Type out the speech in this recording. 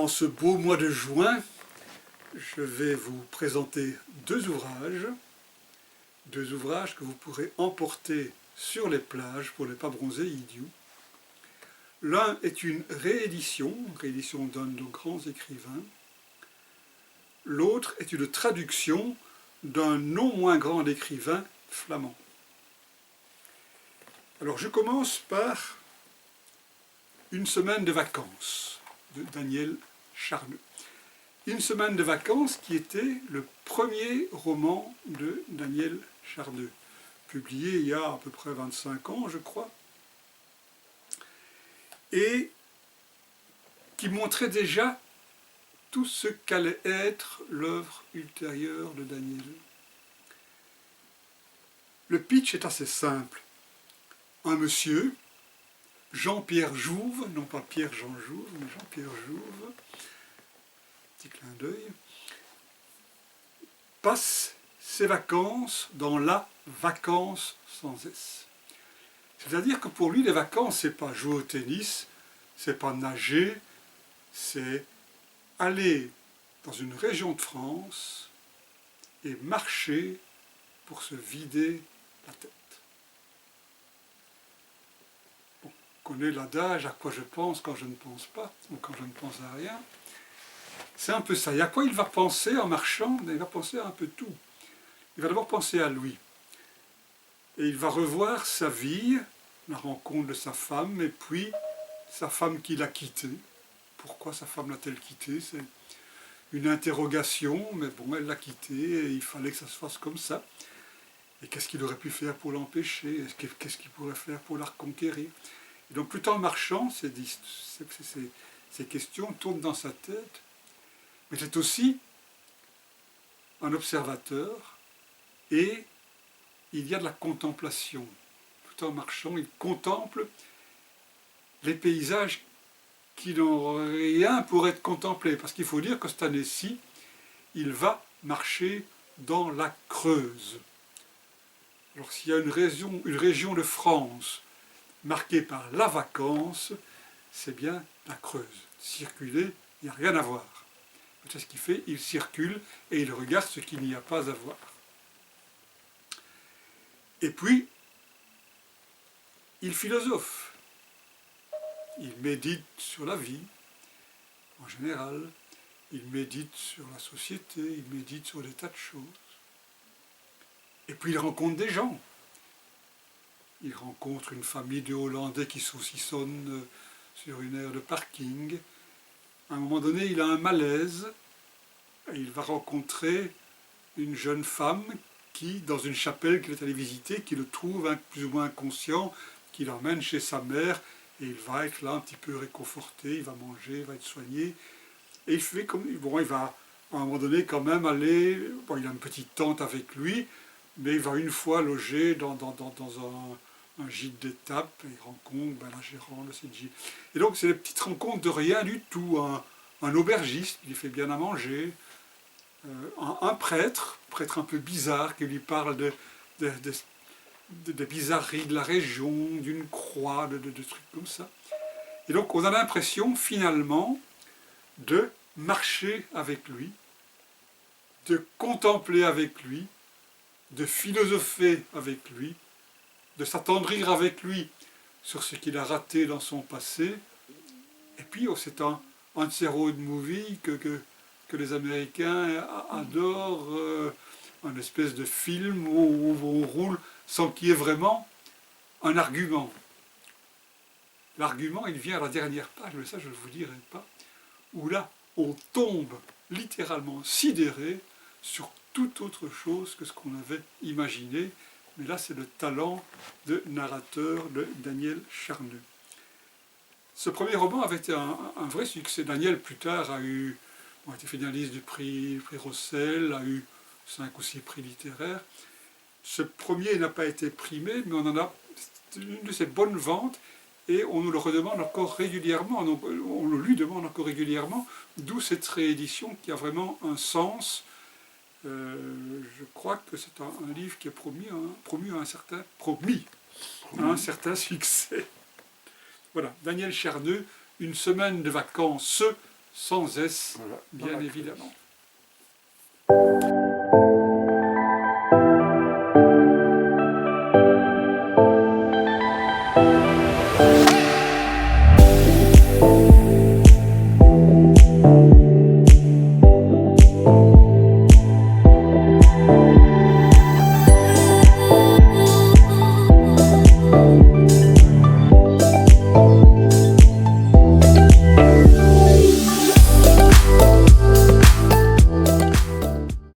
en ce beau mois de juin, je vais vous présenter deux ouvrages que vous pourrez emporter sur les plages pour ne pas bronzer idiot. L'un est une réédition d'un de nos grands écrivains. L'autre est une traduction d'un non moins grand écrivain flamand. Alors je commence par Une semaine de vacances de Daniel Charneux. Une semaine de vacances qui était le premier roman de Daniel Charneux, publié il y a à peu près 25 ans, je crois, et qui montrait déjà tout ce qu'allait être l'œuvre ultérieure de Daniel. Le pitch est assez simple. Un monsieur, Jean-Pierre Jouve, non pas Pierre-Jean Jouve, mais Jean-Pierre Jouve, petit clin d'œil, passe ses vacances dans la vacance sans S. C'est-à-dire que pour lui, les vacances, c'est pas jouer au tennis, c'est pas nager, c'est aller dans une région de France et marcher pour se vider la tête. Bon, on connaît l'adage « à quoi je pense quand je ne pense pas » ou quand je ne pense à rien. C'est un peu ça. Et à quoi il va penser en marchant? Il va penser à un peu tout. Il va d'abord penser à lui. Et il va revoir sa vie, la rencontre de sa femme, et puis sa femme qui l'a quitté. Pourquoi sa femme l'a-t-elle quitté? C'est une interrogation, mais bon, elle l'a quitté, et il fallait que ça se fasse comme ça. Et qu'est-ce qu'il aurait pu faire pour l'empêcher? Qu'est-ce qu'il pourrait faire pour la reconquérir? Et donc, tout en marchant, ces questions tournent dans sa tête. Mais c'est aussi un observateur, et il y a de la contemplation. Tout en marchant, il contemple les paysages qui n'ont rien pour être contemplés. Parce qu'il faut dire que cette année-ci, il va marcher dans la Creuse. Alors s'il y a une région de France marquée par la vacance, c'est bien la Creuse. Circuler, il n'y a rien à voir. C'est ce qu'il fait, il circule et il regarde ce qu'il n'y a pas à voir. Et puis, il philosophe. Il médite sur la vie, en général. Il médite sur la société, il médite sur des tas de choses. Et puis il rencontre des gens. Il rencontre une famille de Hollandais qui saucissonnent sur une aire de parking. À un moment donné, il a un malaise. Et il va rencontrer une jeune femme qui, dans une chapelle qu'il est allé visiter, qui le trouve plus ou moins inconscient, qui l'emmène chez sa mère, et il va être là un petit peu réconforté, il va manger, il va être soigné. Et il fait comme... Bon, il va à un moment donné quand même aller... Bon, il a une petite tente avec lui, mais il va une fois loger dans un gîte d'étape, et il rencontre la gérante de cette gîte. Et donc c'est des petites rencontres de rien du tout. Un aubergiste qui lui fait bien à manger, un prêtre un peu bizarre, qui lui parle des bizarreries de la région, d'une croix, de trucs comme ça. Et donc on a l'impression finalement de marcher avec lui, de contempler avec lui, de philosopher avec lui, de s'attendrir avec lui sur ce qu'il a raté dans son passé. Et puis c'est un de ces road movies que les Américains adorent, un espèce de film où on roule sans qu'il y ait vraiment un argument. L'argument, il vient à la dernière page, mais ça je ne vous dirai pas, où là, on tombe littéralement sidéré sur toute autre chose que ce qu'on avait imaginé. Mais là, c'est le talent de narrateur de Daniel Charneux. Ce premier roman avait été un vrai succès. Daniel, plus tard, a été finaliste du prix Rossel, a eu 5 ou 6 prix littéraires. Ce premier n'a pas été primé, mais on en a une de ses bonnes ventes, et on nous le redemande encore régulièrement, on le lui demande encore régulièrement, d'où cette réédition qui a vraiment un sens. Je crois que c'est un livre qui est promis à un certain succès. Voilà, Daniel Charneux, Une semaine de vacances sans S, Voilà, dans bien la évidemment.